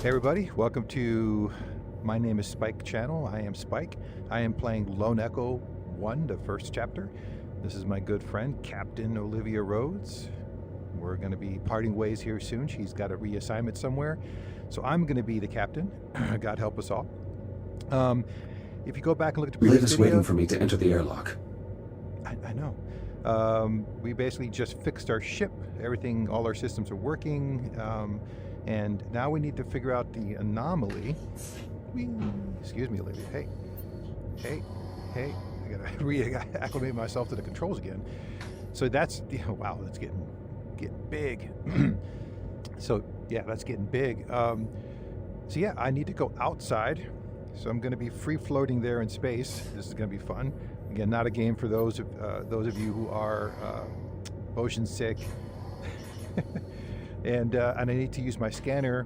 Hey everybody, welcome to My Name is Spike channel. I am Spike. I am playing Lone Echo 1, the first chapter. This is my good friend, Captain Olivia Rhodes. We're going to be parting ways here soon. She's got a reassignment somewhere. So I'm going to be the captain. God help us all. If you go back and look at the previous Liv is video, waiting for me to enter the airlock. I know. We basically just fixed our ship. Everything, all our systems are working. And now we need to figure out the anomaly. Whee! Excuse me, Olivia. Hey. I gotta re-acclimate myself to the controls again. So that's, wow, that's getting big. So yeah, that's getting big. So yeah, I need to go outside. So I'm going to be free floating there in space. This is going to be fun. Again, not a game for those of you who are motion sick. And I need to use my scanner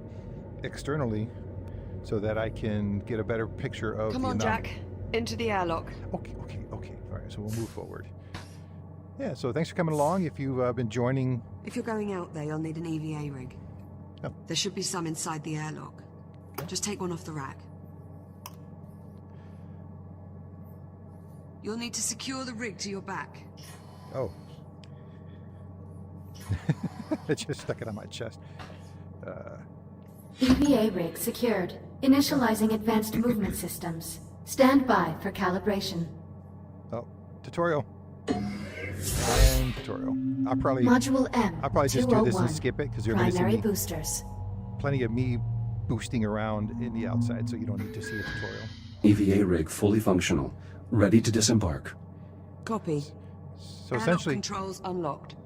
externally so that I can get a better picture of Come on, Jack. Into the airlock. Okay. All right, so we'll move forward. Yeah, so thanks for coming along. If you've been joining... If you're going out there, you'll need an EVA rig. Oh. There should be some inside the airlock. Just take one off the rack. You'll need to secure the rig to your back. Oh. I just stuck it on my chest. EVA rig secured. Initializing advanced movement systems. Stand by for calibration. Oh, tutorial. And tutorial. I'll probably Module M. I'll probably just do this and skip it because you're going to see Primary me, boosters. plenty of me boosting around in the outside, so you don't need to see a tutorial. EVA rig fully functional, ready to disembark. Copy. So Airlock essentially, controls unlocked.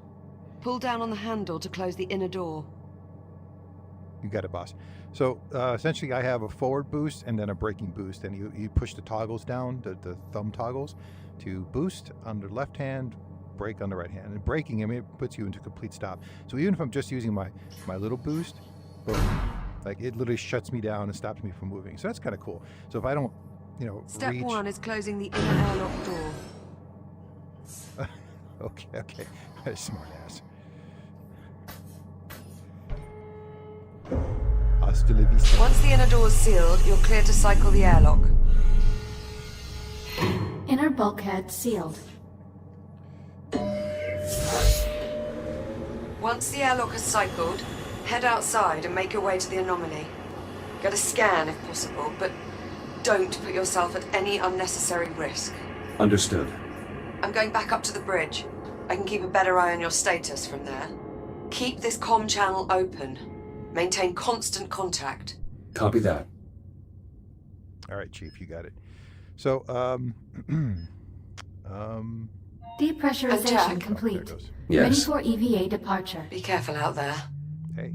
Pull down on the handle to close the inner door. you got it, boss. So essentially, I have a forward boost and then a braking boost, and you push the toggles down, the thumb toggles, to boost on the left hand, brake on the right hand. And braking, I mean, it puts you into complete stop. So even if I'm just using my little boost, boom, like it literally shuts me down and stops me from moving. So that's kind of cool. So if I don't, Step reach... 1 is closing the inner airlock door. Okay. Smart ass. Hasta la vista. Once the inner door is sealed, you're clear to cycle the airlock. Inner bulkhead sealed. Once the airlock is cycled, head outside and make your way to the anomaly. Get a scan if possible, but don't put yourself at any unnecessary risk. Understood. I'm going back up to the bridge. I can keep a better eye on your status from there. Keep this comm channel open. Maintain constant contact. Copy that. All right, Chief, you got it. So, Depressurization Jack. complete. Oh, there it goes. Ready Yes. for EVA departure. Be careful out there. Hey.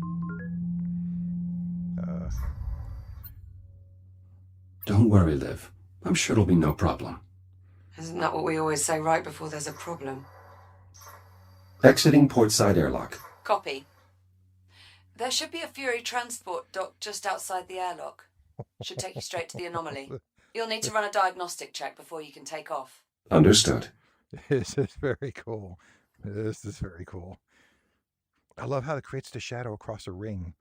Don't worry, Liv. I'm sure it'll be no problem. Isn't that what we always say right before there's a problem? Exiting portside airlock. Copy. There should be a Fury transport dock just outside the airlock. Should take you straight to the anomaly. You'll need to run a diagnostic check before you can take off. Understood. This is very cool. This is very cool. I love how it creates the shadow across a ring.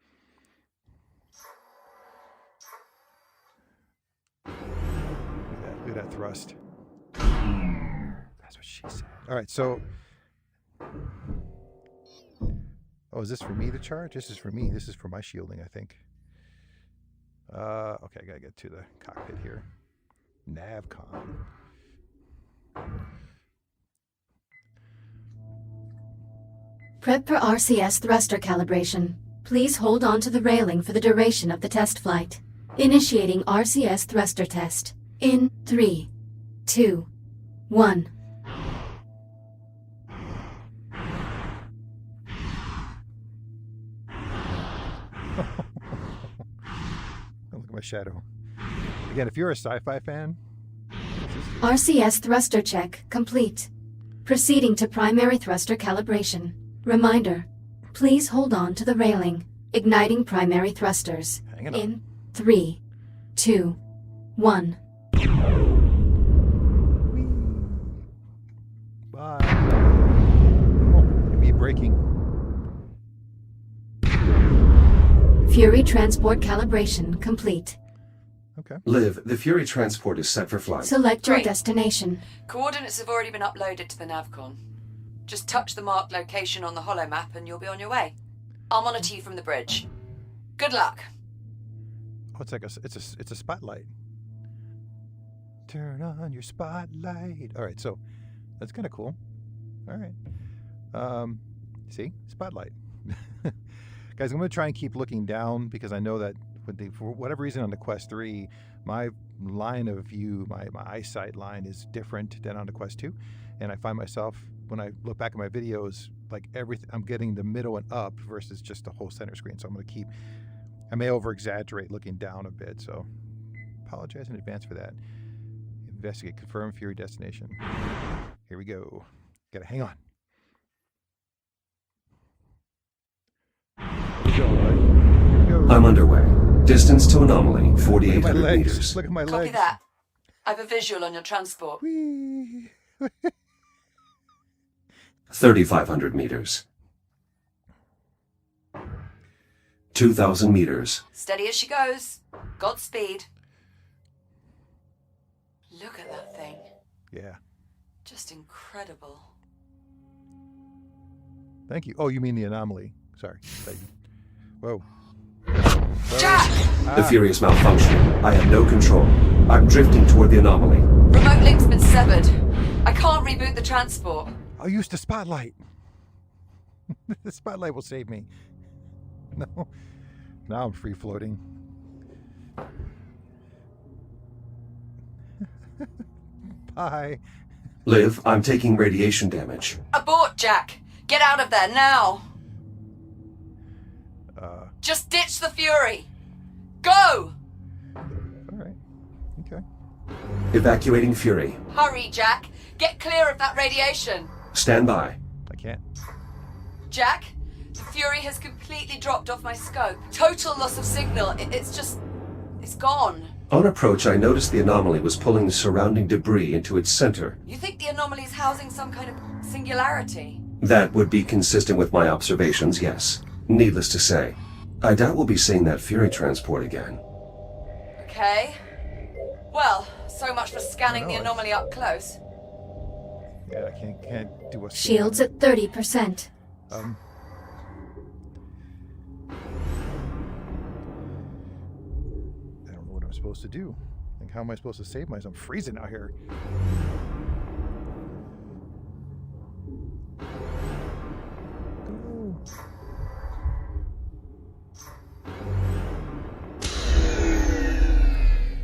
Look at that thrust. That's what she said. All right, so... Oh, is this for me to charge? This is for me. This is for my shielding, I think. Okay, I gotta get to the cockpit here. Navcom. Prep for RCS thruster calibration. Please hold on to the railing for the duration of the test flight. Initiating RCS thruster test. In 3, 2, 1. Look at my shadow. Again, if you're a sci-fi fan, RCS thruster check complete. Proceeding to primary thruster calibration. Reminder, please hold on to the railing. Igniting primary thrusters. hang it up. In 3, 2, 1. Bye. Oh, me braking. Fury transport calibration complete. Okay. Liv, the Fury transport is set for flight. Select your Great. destination. Coordinates have already been uploaded to the navcon. Just touch the marked location on the holomap and you'll be on your way. I'll monitor you from the bridge. Good luck. Oh, it's like it's a spotlight. Turn on your spotlight. All right, so that's kind of cool. All right. See, spotlight. Guys, I'm going to try and keep looking down because I know that for whatever reason on the Quest 3, my line of view, my eyesight line is different than on the Quest 2. And I find myself, when I look back at my videos, like everything, I'm getting the middle and up versus just the whole center screen. So I'm going to keep, I may over-exaggerate looking down a bit. So apologize in advance for that. Investigate, confirm Fury destination. Here we go. Gotta hang on. Here we go. I'm underway. Distance to anomaly, Look at my 4,800 legs. meters. Look at my Copy legs. that. I have a visual on your transport. Whee. 3,500 meters. 2,000 meters. Steady as she goes. Godspeed. Look at that thing. Yeah. Just incredible. Thank you. Oh, you mean the anomaly. Sorry. Thank you. Whoa. Jack! The Fury is malfunctioning. I have no control. I'm drifting toward the anomaly. Remote link's been severed. I can't reboot the transport. I'll use the spotlight. The spotlight will save me. No. Now I'm free floating. Bye. Liv, I'm taking radiation damage. Abort, Jack! Get out of there now! Just ditch the Fury! Go! Alright. Okay. Evacuating Fury. Hurry, Jack! Get clear of that radiation! Stand by. I can't. Jack, the Fury has completely dropped off my scope. Total loss of signal. It's gone. On approach, I noticed the anomaly was pulling the surrounding debris into its center. You think the anomaly's housing some kind of singularity? That would be consistent with my observations, yes. Needless to say, I doubt we'll be seeing that Fury transport again. Okay. Well, so much for scanning the I know, anomaly up close. Yeah, I can't do a scan. Shields at 30%. I don't know what I'm supposed to do. Like, how am I supposed to save myself? I'm freezing out here.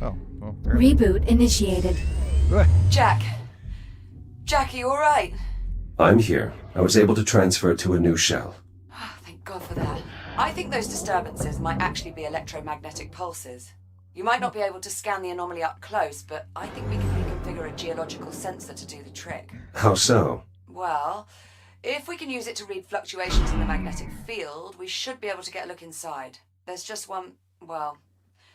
Go. Oh, well, there. Reboot initiated. Jack. Jack, are you alright? I'm here. I was able to transfer to a new shell. Oh, thank God for that. I think those disturbances might actually be electromagnetic pulses. You might not be able to scan the anomaly up close, but I think we can reconfigure a geological sensor to do the trick. How so? Well, if we can use it to read fluctuations in the magnetic field, we should be able to get a look inside. There's just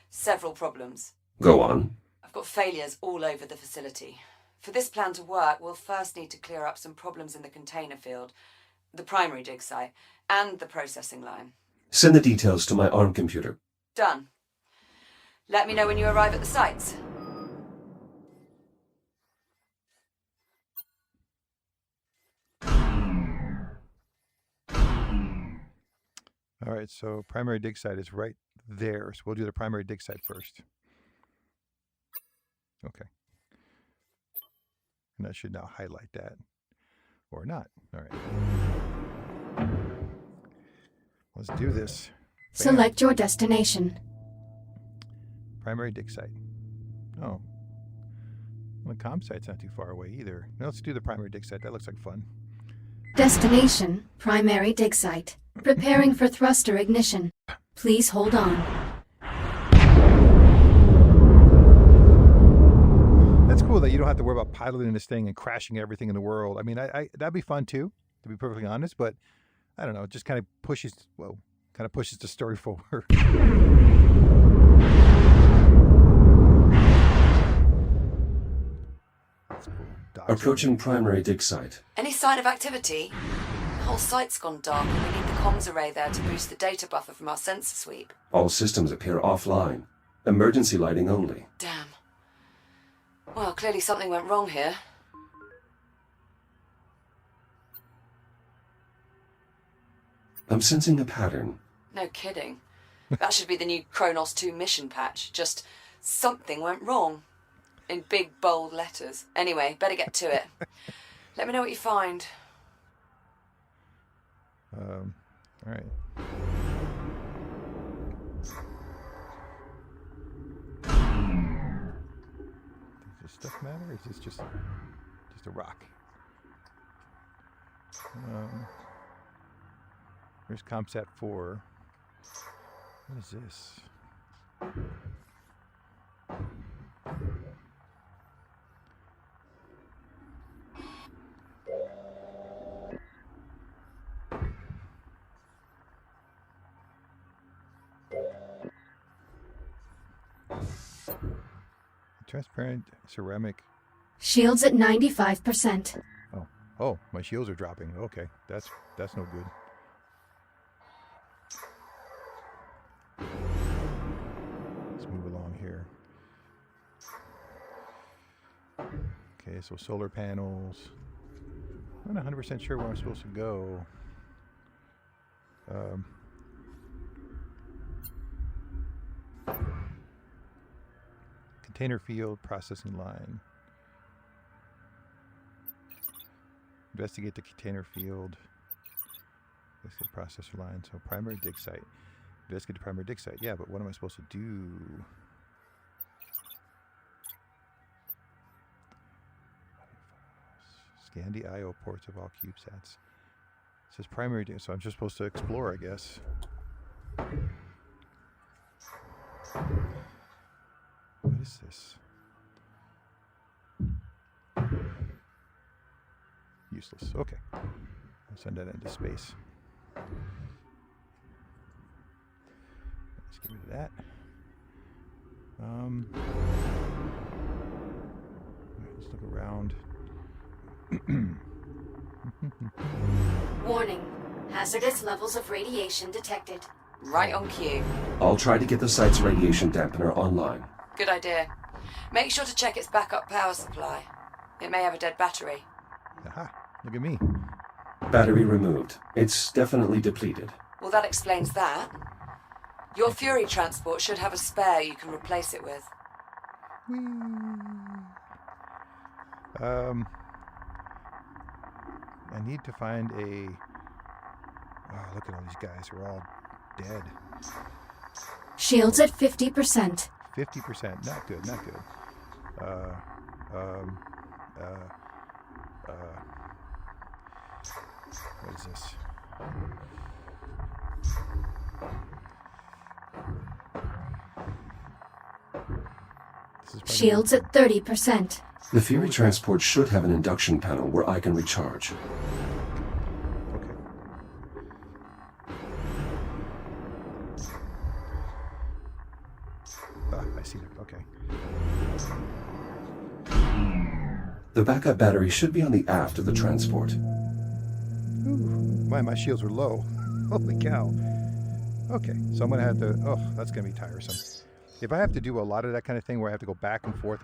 several problems. Go on. I've got failures all over the facility. For this plan to work, we'll first need to clear up some problems in the container field, the primary dig site, and the processing line. Send the details to my ARM computer. Done. Let me know when you arrive at the sites. All right, so primary dig site is right there. So we'll do the primary dig site first. Okay. And that should now highlight that. Or not. All right. Let's do this. Bam. Select your destination. Primary dig site. Oh. Well, the comm site's not too far away either. Now let's do the primary dig site. That looks like fun. Destination, primary dig site. Preparing for thruster ignition. Please hold on. That's cool that you don't have to worry about piloting this thing and crashing everything in the world. I mean, that'd be fun too, to be perfectly honest, but I don't know, it just kind of pushes the story forward. That's cool. Approaching primary dig site. Any sign of activity? The whole site's gone dark and we need the comms array there to boost the data buffer from our sensor sweep. All systems appear offline. Emergency lighting only. Damn. Well, clearly something went wrong here. I'm sensing a pattern. No kidding. That should be the new Kronos 2 mission patch. Just something went wrong. In big, bold letters. Anyway, better get to it. Let me know what you find. All right. Does this stuff matter, or is this just a rock? Here's ComSat 4. What is this? Transparent ceramic. Shields at 95%. Oh, my shields are dropping. Okay, that's no good. Let's move along here. Okay, so solar panels. I'm not 100% sure where I'm supposed to go. Container field, processing line. Investigate the container field. Investigate processor line. So primary dig site. Investigate the primary dig site. Yeah, but what am I supposed to do? Scan the I/O ports of all CubeSats. It says primary dig, so I'm just supposed to explore, I guess. What is this? Useless. Okay. I'll send that into space. Let's get rid of that. Let's look around. Warning. Hazardous levels of radiation detected. Right on cue. I'll try to get the site's radiation dampener online. Good idea. Make sure to check its backup power supply. It may have a dead battery. Aha, look at me. Battery removed. It's definitely depleted. Well, that explains that. Your Fury transport should have a spare you can replace it with. Whee. I need to find a... Oh, look at all these guys. They're all dead. Shields at 50%. 50%. Not good, not good. What is this? Shields at 30%. The Fury transport should have an induction panel where I can recharge. Okay. I see that. Okay. The backup battery should be on the aft of the transport. Ooh, my shields were low. Holy cow. Okay, so I'm going to have to... Oh, that's going to be tiresome. If I have to do a lot of that kind of thing where I have to go back and forth,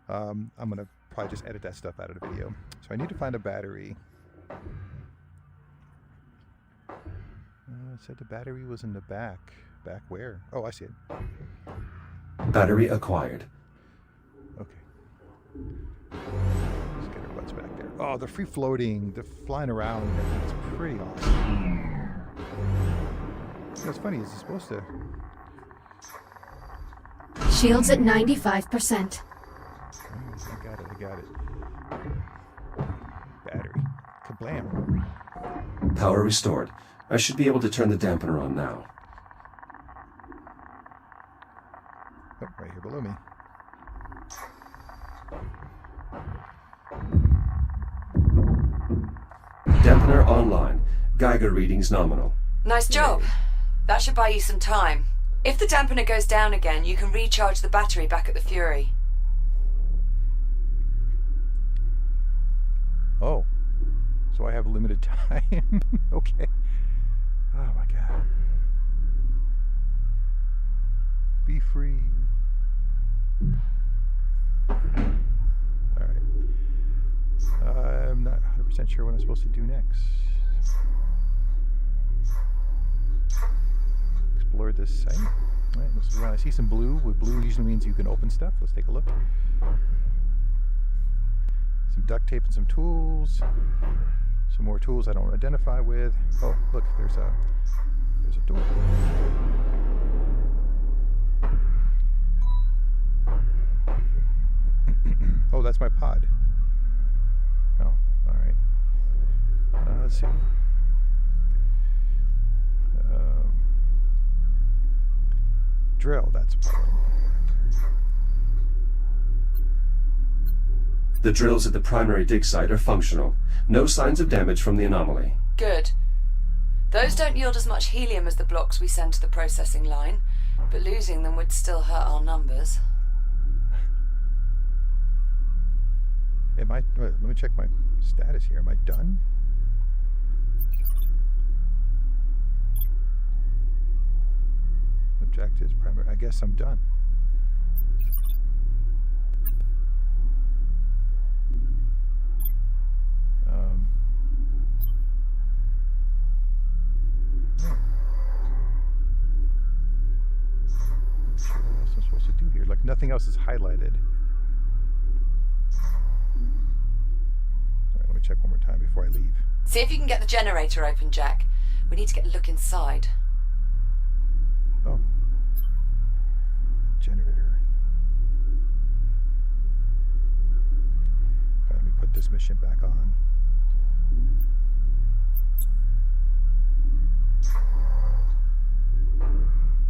I'm going to probably just edit that stuff out of the video. So I need to find a battery. It said the battery was in the back. Back where? Oh, I see it. Battery acquired. Okay. Let's get our butts back there. Oh, they're free floating. They're flying around. It's pretty awesome. What's funny is it's supposed to... Shields at 95%. I got it. Battery. Kablam. Power restored. I should be able to turn the dampener on now. Oh, right here below me. Dampener online. Geiger readings nominal. Nice job. That should buy you some time. If the dampener goes down again, you can recharge the battery back at the Fury. Oh. So I have limited time. Okay. Oh my god. Be free. Alright. I'm not 100% sure what I'm supposed to do next. Explore this site. Alright, let's run. I see some blue. With blue usually means you can open stuff. Let's take a look. Some duct tape and some tools. Some more tools I don't identify with. Oh, look, there's a door. Oh, that's my pod. Oh, all right. Let's see. Drill, that's a part. The drills at the primary dig site are functional. No signs of damage from the anomaly. Good. Those don't yield as much helium as the blocks we send to the processing line, but losing them would still hurt our numbers. Let me check my status here. Am I done? Objectives, primary. I guess I'm done. Not sure what else I'm supposed to do here. Like nothing else is highlighted. All right, let me check one more time before I leave. See if you can get the generator open, Jack. We need to get a look inside. Oh. Generator. Let me put this mission back on.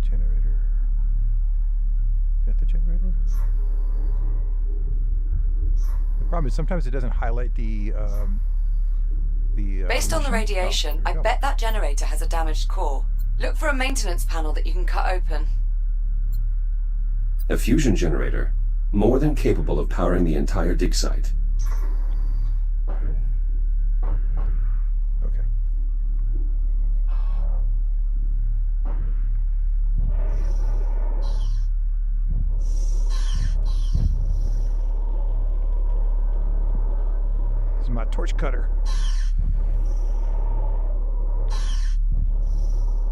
Generator. Is that the generator? The problem is sometimes it doesn't highlight the Based on the mission. radiation, Oh, I bet that generator has a damaged core. Look for a maintenance panel that you can cut open. A fusion generator, more than capable of powering the entire dig site. Okay. This is my torch cutter.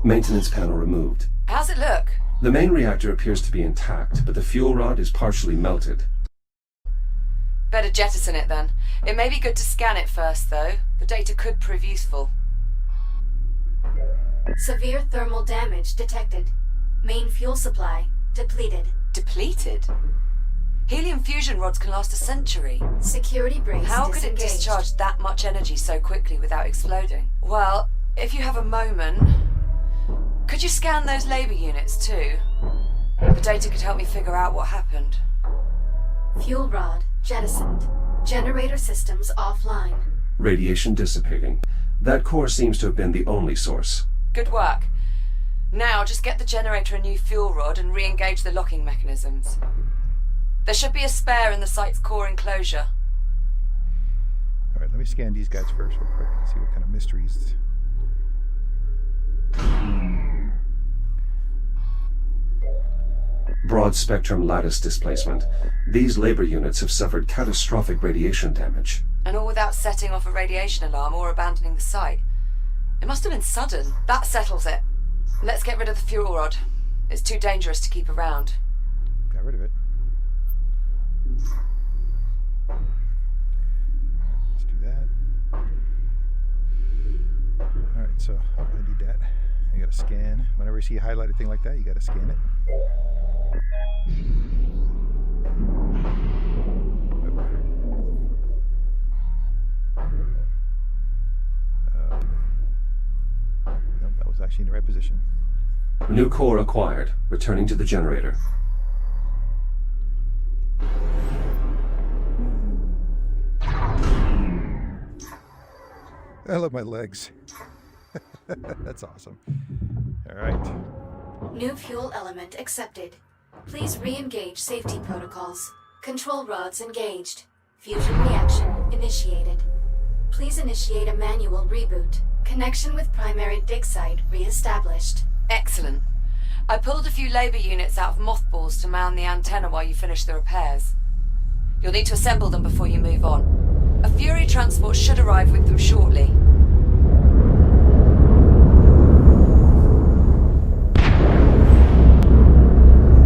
Maintenance panel removed. How's it look? The main reactor appears to be intact, but the fuel rod is partially melted. Better jettison it then. It may be good to scan it first, though. The data could prove useful. Severe thermal damage detected. Main fuel supply depleted. Depleted? Helium fusion rods can last a century. Security brace How could it disengaged. discharge that much energy so quickly without exploding? Well, if you have a moment, could you scan those labor units too? The data could help me figure out what happened. Fuel rod jettisoned. Generator systems offline. Radiation dissipating. That core seems to have been the only source. Good work. Now just get the generator a new fuel rod and re-engage the locking mechanisms. There should be a spare in the site's core enclosure. All right, let me scan these guys first real quick and see what kind of mysteries. Broad spectrum lattice displacement. These labor units have suffered catastrophic radiation damage. And all without setting off a radiation alarm or abandoning the site. It must have been sudden. That settles it. Let's get rid of the fuel rod. It's too dangerous to keep around. Got rid of it. Let's do that. All right, so I need that. You gotta scan. Whenever you see a highlighted thing like that, you gotta scan it. No, that was actually in the right position. New core acquired. Returning to the generator. I love my legs. That's awesome. All right. New fuel element accepted. Please re-engage safety protocols. Control rods engaged. Fusion reaction initiated. Please initiate a manual reboot. Connection with primary dig site reestablished. Excellent. I pulled a few labor units out of mothballs to mount the antenna while you finish the repairs. You'll need to assemble them before you move on. A Fury transport should arrive with them shortly.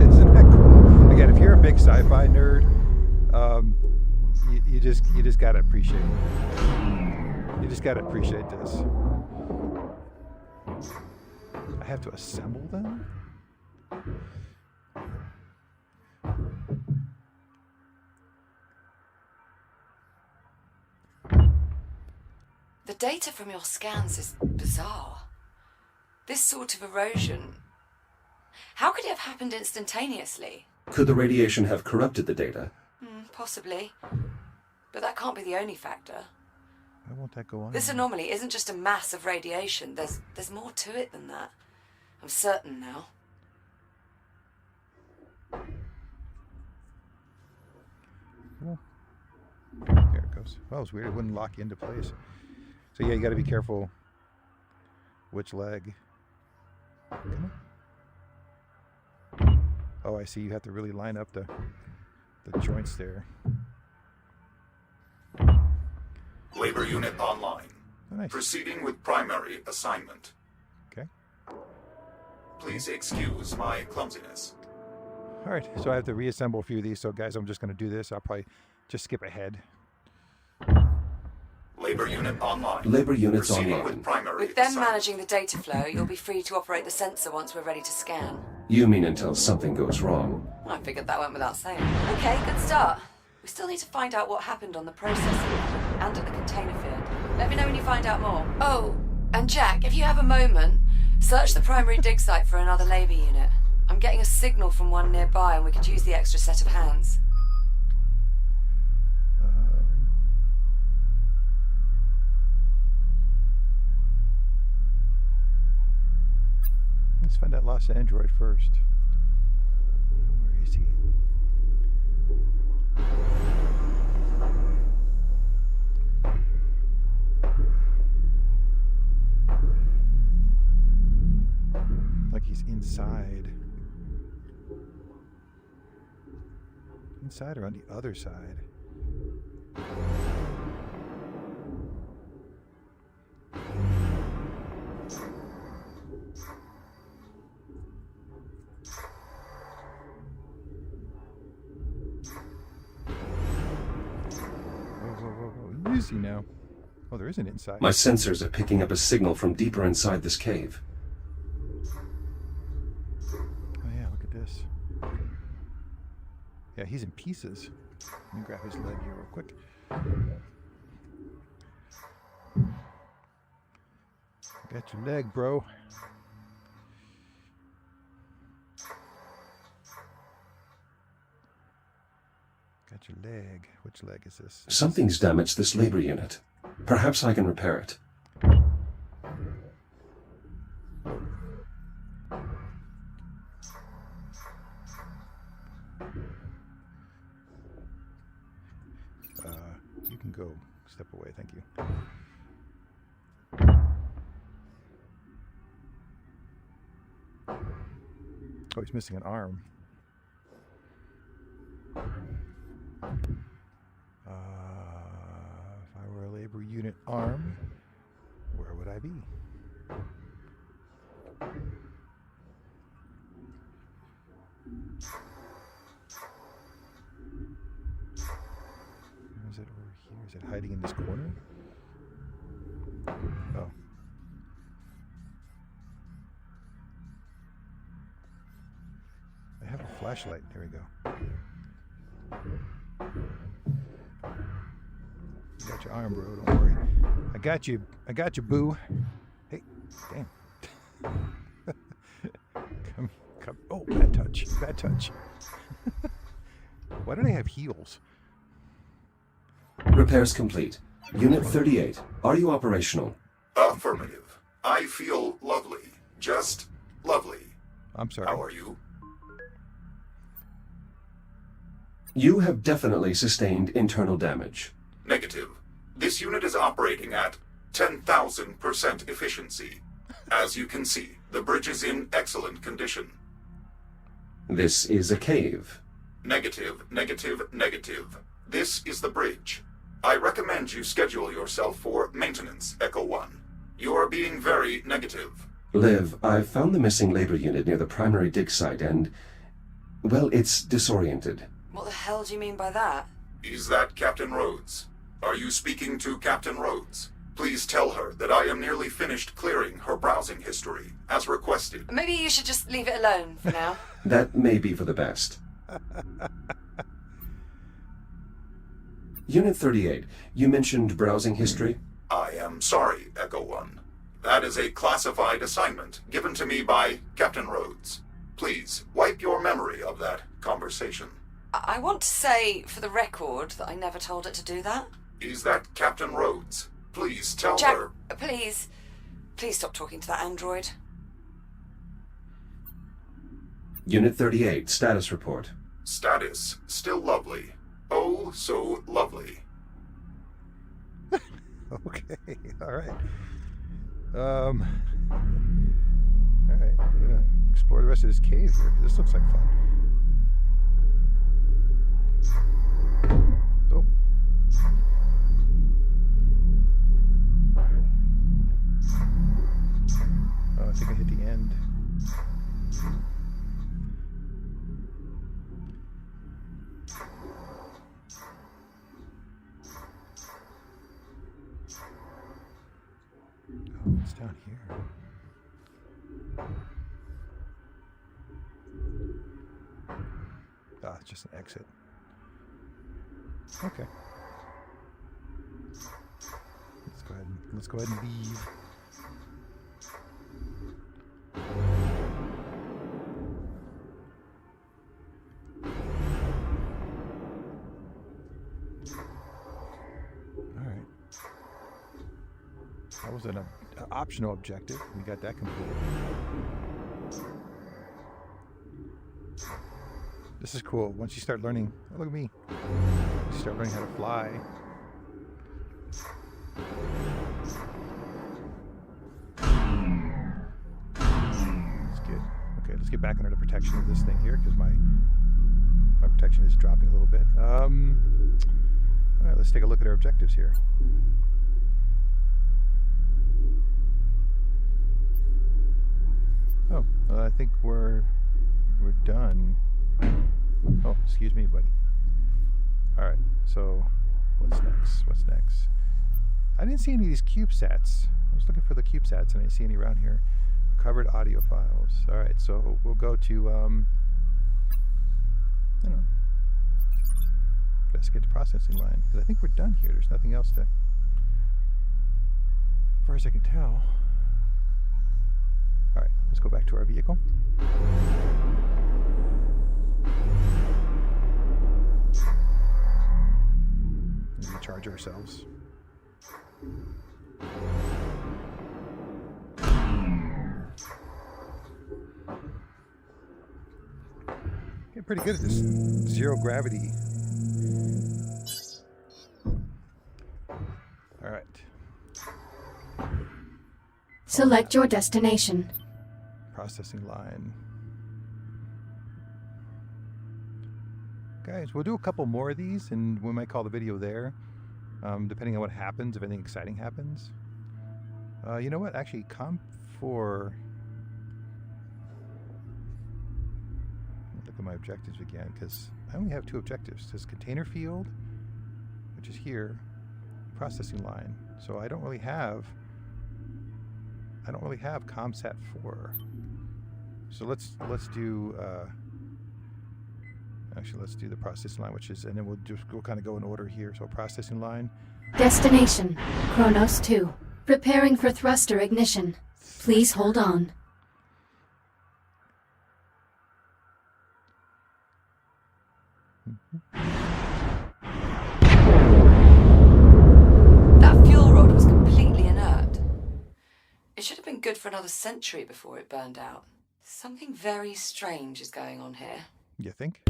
Isn't that cool? Again, if you're a big sci-fi nerd, you just gotta appreciate it. You just gotta appreciate this. I have to assemble them? The data from your scans is bizarre. This sort of erosion... How could it have happened instantaneously? Could the radiation have corrupted the data? Possibly. But that can't be the only factor. Why won't that go on? This anomaly isn't just a mass of radiation. There's more to it than that. I'm certain now. Cool. There it goes. Well, it's weird. It wouldn't lock you into place. So yeah, you got to be careful which leg. Come on. Oh, I see. You have to really line up the joints there. Labor unit online. Oh, nice. Proceeding with primary assignment. Okay. Please excuse my clumsiness. All right. So I have to reassemble a few of these. So guys, I'm just going to do this. I'll probably just skip ahead. Labor unit online. Labor units Proceeding online. with primary With them assignment. managing the data flow, you'll be free to operate the sensor once we're ready to scan. You mean until something goes wrong? I figured that went without saying. Okay, good start. We still need to find out what happened on the processing and at the container field. Let me know when you find out more. Oh, and Jack, if you have a moment, search the primary dig site for another labor unit. I'm getting a signal from one nearby and we could use the extra set of hands. Let's find that lost android first. Where is he? Like he's inside. Inside or on the other side? Whoa. Easy now. Oh, there is an inside. My sensors are picking up a signal from deeper inside this cave. Oh yeah, look at this. Yeah, he's in pieces. Let me grab his leg here real quick. Got your leg, bro. Got your leg. Which leg is this? Something's damaged this labor unit. Perhaps I can repair it. You can go. Step away, thank you. Oh, he's missing an arm. If I were a labor unit arm, where would I be? Is it over here? Is it hiding in this corner? Oh. I have a flashlight. There we go. You got your arm, bro. Don't worry. I got you. I got you, boo. Hey, damn. Come. Oh, bad touch. Bad touch. Why do they have heels? Repairs complete. Unit 38. Are you operational? Affirmative. I feel lovely. Just lovely. I'm sorry. How are you? You have definitely sustained internal damage. Negative. This unit is operating at 10,000% efficiency. As you can see, the bridge is in excellent condition. This is a cave. Negative, negative, negative. This is the bridge. I recommend you schedule yourself for maintenance, Echo 1. You are being very negative. Liv, I've found the missing labor unit near the primary dig site and... well, it's disoriented. What the hell do you mean by that? Is that Captain Rhodes? Are you speaking to Captain Rhodes? Please tell her that I am nearly finished clearing her browsing history, as requested. Maybe you should just leave it alone for now. That may be for the best. Unit 38, you mentioned browsing history? I am sorry, Echo 1. That is a classified assignment given to me by Captain Rhodes. Please, wipe your memory of that conversation. I want to say, for the record, that I never told it to do that. Is that Captain Rhodes? Please tell Jack, her. please stop talking to that android. Unit 38, status report. Status, still lovely. Oh, so lovely. Okay, all right. All right, we're gonna explore the rest of this cave here. This looks like fun. Oh. Oh, I think I hit the end. Oh, it's down here. Ah, it's just an exit. Okay. Let's go ahead and leave. Alright. That was an optional objective. We got that completed. This is cool. Once you start learning... Oh, look at me. Once you start learning how to fly... That's good. Okay, let's get back under the protection of this thing here, because my protection is dropping a little bit. Alright, let's take a look at our objectives here. Oh, I think we're done. Oh, excuse me, buddy. Alright, so what's next? What's next? I didn't see any of these CubeSats. I was looking for the CubeSats and I didn't see any around here. Recovered audio files. Alright, so we'll go to, I don't know. Investigate the processing line. Because I think we're done here. There's nothing else to... As far as I can tell. Alright, let's go back to our vehicle. Recharge ourselves. Getting pretty good at this zero gravity. Alright. Select your destination. Processing line. Guys, we'll do a couple more of these and we might call the video there. Depending on what happens, if anything exciting happens. You know what? Actually, COM4... Look at my objectives again, because I only have 2 objectives. There's container field, which is here, processing line. So I don't really have ComSat 4. So let's do actually let's do the processing line, which is, and then we'll kind of go in order here. So processing line. Destination, Kronos 2. Preparing for thruster ignition. Please hold on. That fuel rod was completely inert. It should have been good for another century before it burned out. Something very strange is going on here. You think?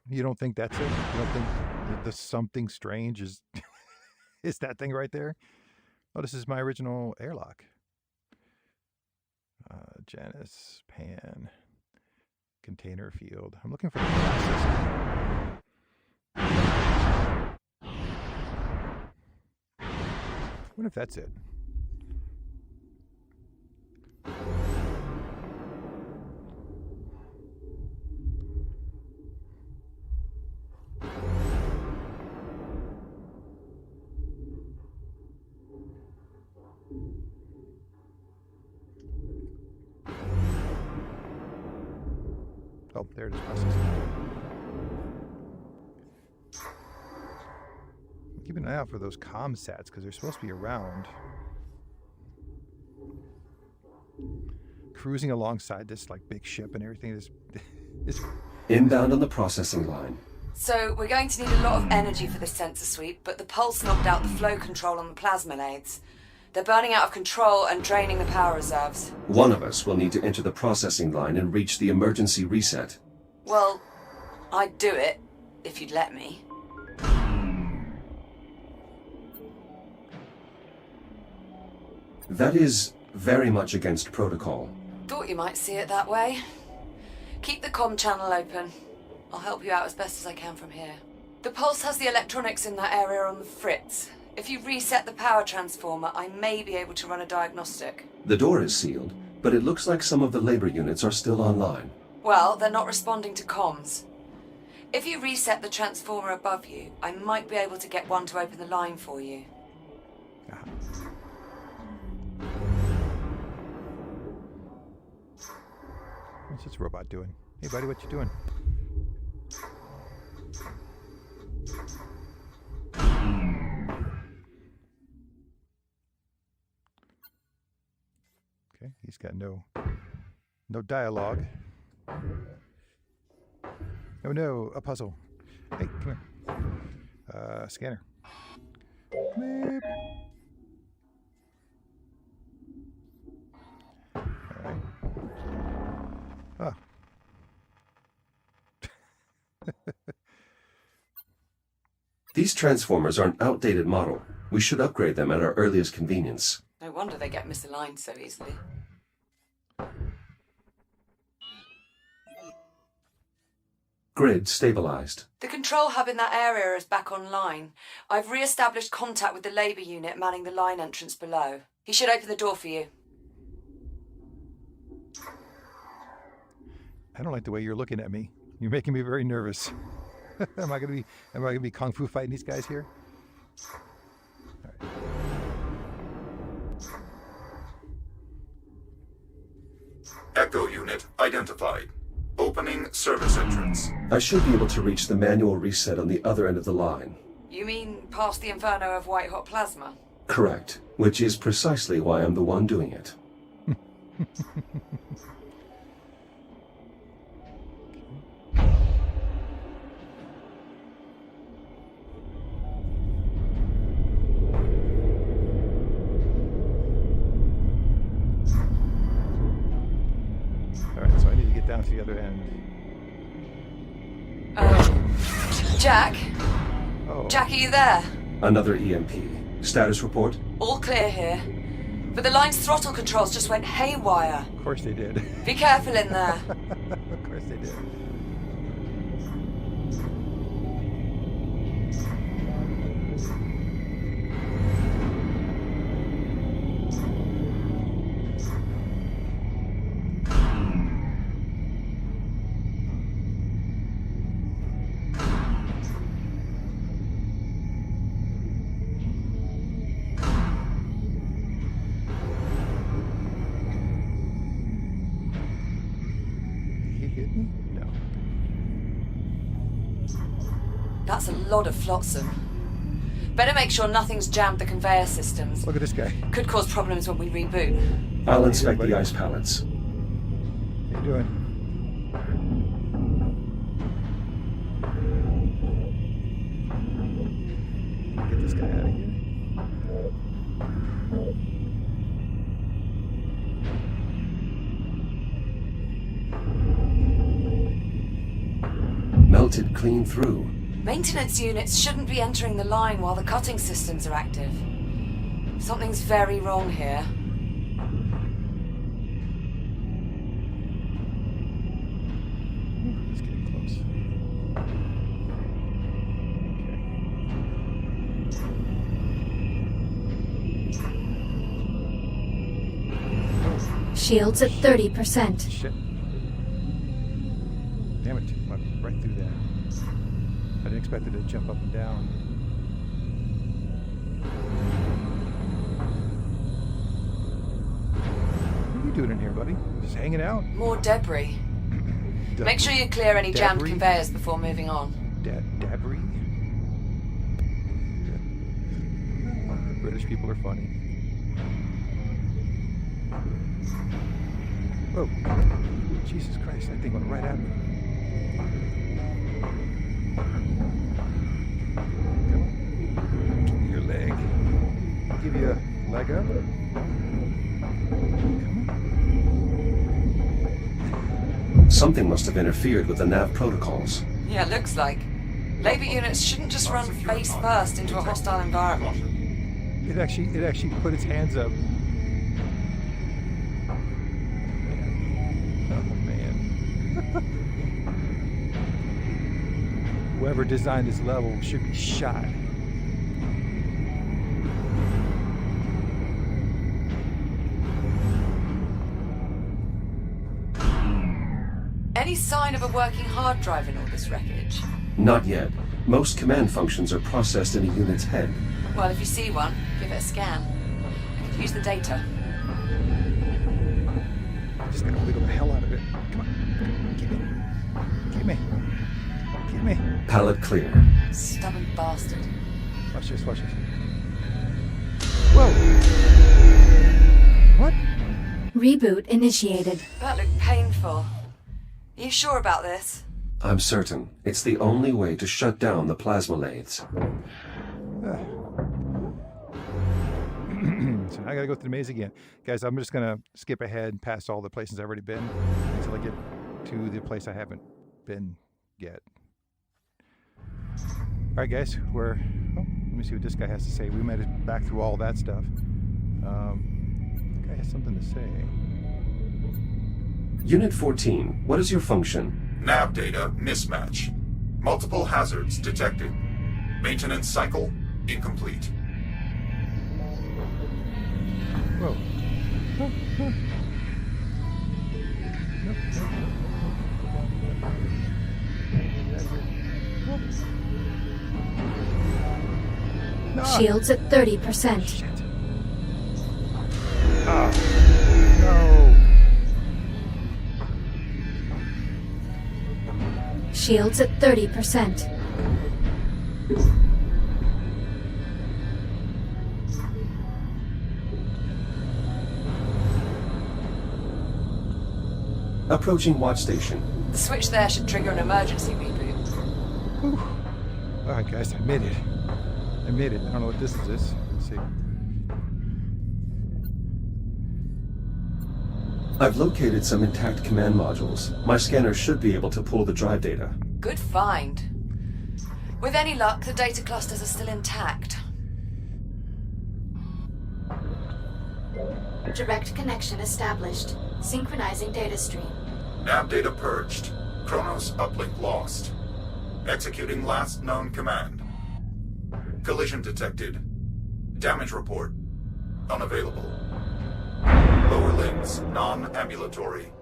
You don't think that's it? You don't think the something strange is is that thing right there? Oh, this is my original airlock. Janice, pan, container field. I'm looking for the process. I wonder if that's it. Oh, there it is. Processing. Keep an eye out for those comm sats because they're supposed to be around. Cruising alongside this like big ship and everything. This Inbound on the processing line. So, we're going to need a lot of energy for this sensor suite, but the pulse knocked out the flow control on the plasma lathes. They're burning out of control and draining the power reserves. One of us will need to enter the processing line and reach the emergency reset. Well, I'd do it, if you'd let me. That is very much against protocol. Thought you might see it that way. Keep the comm channel open. I'll help you out as best as I can from here. The pulse has the electronics in that area on the fritz. If you reset the power transformer, I may be able to run a diagnostic. The door is sealed, but it looks like some of the labor units are still online. Well, they're not responding to comms. If you reset the transformer above you, I might be able to get one to open the line for you. What's this robot doing? Hey, buddy, what you doing? Okay, he's got no dialogue. Oh no, a puzzle. Hey, come here. Scanner. Beep. All right. Oh. These transformers are an outdated model. We should upgrade them at our earliest convenience. No wonder they get misaligned so easily. Grid stabilized. The control hub in that area is back online. I've re-established contact with the labour unit manning the line entrance below. He should open the door for you. I don't like the way you're looking at me. You're making me very nervous. Am I gonna be kung fu fighting these guys here? All right. Echo unit identified. Opening service entrance. I should be able to reach the manual reset on the other end of the line. You mean past the inferno of white-hot plasma? Correct, which is precisely why I'm the one doing it. Alright, so I need to get down to the other end. Jack? Oh. Jack, are you there? Another EMP. Status report? All clear here. But the line's throttle controls just went haywire. Of course they did. Be careful in there. Of course they did. That's a lot of flotsam. Better make sure nothing's jammed the conveyor systems. Look at this guy. Could cause problems when we reboot. I'll inspect the ice pallets. How you doing? Get this guy out of here. Melted clean through. Maintenance units shouldn't be entering the line while the cutting systems are active. Something's very wrong here. It's getting close. Okay. Shields at 30%. Shit. Damn it. Went right through that. I didn't expect it to jump up and down. What are you doing in here, buddy? Just hanging out? More debris. Make sure you clear any jammed conveyors before moving on. Debris? British people are funny. Whoa. Jesus Christ, that thing went right at me. Give me your leg. I'll give you a leg up. Something must have interfered with the nav protocols. Yeah, looks like. Labor units shouldn't just run face first into a hostile environment. It actually put its hands up. Oh man. Whoever designed this level should be shot. Any sign of a working hard drive in all this wreckage? Not yet. Most command functions are processed in a unit's head. Well, if you see one, give it a scan. I could use the data. Just gotta wiggle the hell out of it. Come on. Get me. Get me. Pallet clear. Stubborn bastard. Watch this. Whoa! What? Reboot initiated. That looked painful. Are you sure about this? I'm certain. It's the only way to shut down the plasma lathes. So now I gotta go through the maze again. Guys, I'm just gonna skip ahead past all the places I've already been until I get to the place I haven't been yet. Alright guys, let me see what this guy has to say. We made it back through all that stuff. The guy has something to say. Unit 14, what is your function? Nav data mismatch. Multiple hazards detected. Maintenance cycle incomplete. Whoa. No. Shields at 30%. Shit. Oh, no. Shields at 30%. Approaching watch station. The switch there should trigger an emergency reboot. Whew. All right, guys, I made it. I don't know what this is. Let's see. I've located some intact command modules. My scanner should be able to pull the drive data. Good find. With any luck, the data clusters are still intact. Direct connection established. Synchronizing data stream. Nav data purged. Chronos uplink lost. Executing last known command. Collision detected. Damage report unavailable. Lower limbs non-ambulatory.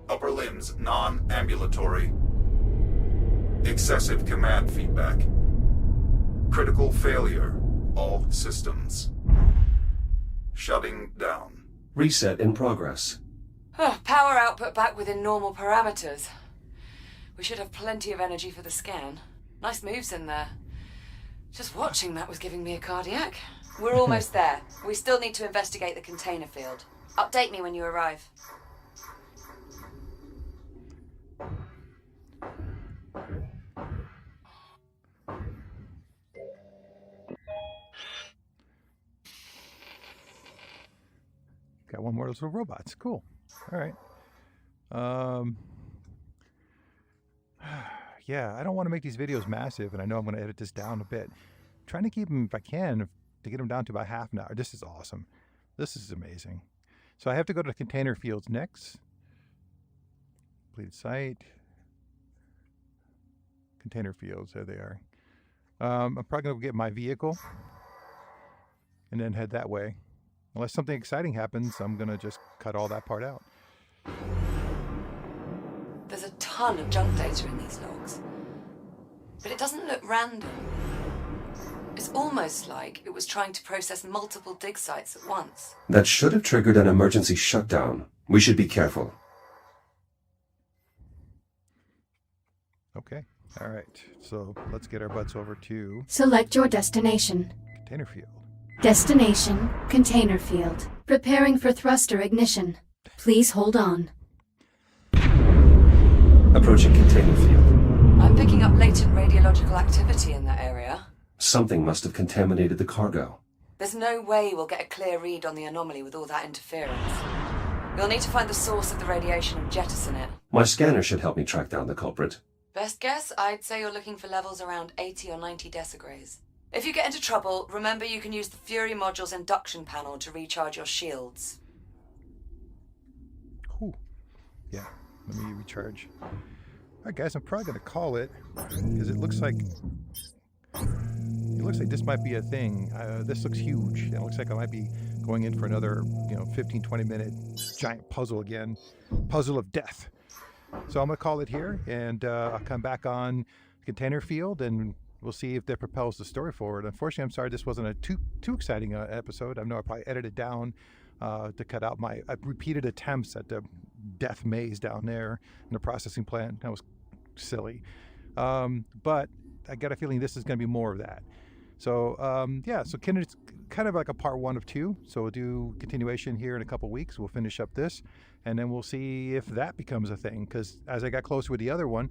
Upper limbs non-ambulatory. Excessive command feedback. Critical failure. All systems. Shutting down. Reset in progress. Power output back within normal parameters. We should have plenty of energy for the scan. Nice moves in there. Just watching that was giving me a cardiac. We're almost there. We still need to investigate the container field. Update me when you arrive. Got one more of those little robots. Cool. All right. yeah, I don't want to make these videos massive, and I know I'm going to edit this down a bit. I'm trying to keep them, if I can, to get them down to about half an hour. This is awesome. This is amazing. So I have to go to the container fields next. Completed site. Container fields, there they are. I'm probably going to get my vehicle and then head that way. Unless something exciting happens, I'm going to just cut all that part out. There's a ton of junk data in these logs, but it doesn't look random. It's almost like it was trying to process multiple dig sites at once. That should have triggered an emergency shutdown. We should be careful. Okay. All right. So let's get our butts over to Select your destination. container field. Destination, container field. Preparing for thruster ignition. Please hold on. Approaching container field. I'm picking up latent radiological activity in that area. Something must have contaminated the cargo. There's no way we'll get a clear read on the anomaly with all that interference. You'll need to find the source of the radiation and jettison it. My scanner should help me track down the culprit. Best guess, I'd say you're looking for levels around 80 or 90 decigrays. If you get into trouble, remember you can use the Fury module's induction panel to recharge your shields. Cool. Yeah. Let me recharge. All right, guys. I'm probably going to call it because it looks like this might be a thing. This looks huge. It looks like I might be going in for another, 15, 20-minute giant puzzle again. Puzzle of death. So I'm going to call it here, and I'll come back on the container field, and we'll see if that propels the story forward. Unfortunately, I'm sorry this wasn't a too exciting episode. I know I probably edited down to cut out my repeated attempts at the death maze down there in the processing plant. That was silly. But I got a feeling this is going to be more of that. So, so it's kind of like a part 1 of 2. So we'll do continuation here in a couple weeks. We'll finish up this, and then we'll see if that becomes a thing. Because as I got closer with the other one,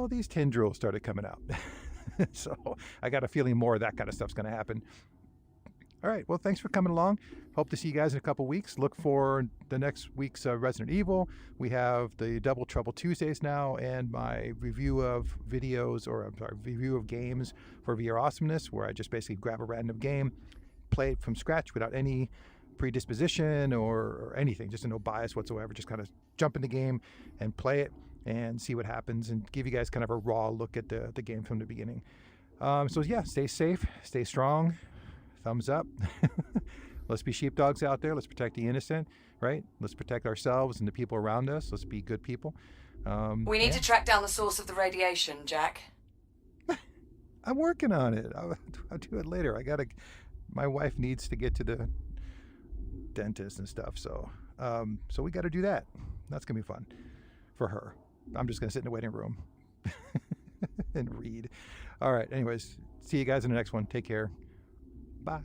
these tendrils started coming out. So I got a feeling more of that kind of stuff's going to happen. All right. Well, thanks for coming along. Hope to see you guys in a couple weeks. Look for the next week's Resident Evil. We have the Double Trouble Tuesdays now, and my review of review of games for VR Awesomeness, where I just basically grab a random game, play it from scratch without any predisposition or anything, just no bias whatsoever. Just kind of jump in the game and play it and see what happens, and give you guys kind of a raw look at the game from the beginning. So yeah, stay safe, stay strong. Thumbs up. Let's be sheepdogs out there. Let's protect the innocent, right? Let's protect ourselves and the people around us. Let's be good people. We need to track down the source of the radiation, Jack. I'm working on it. I'll do it later. My wife needs to get to the dentist and stuff, so we got to do that. That's gonna be fun for her. I'm just gonna sit in the waiting room and read. All right. Anyways, see you guys in the next one. Take care. Bye.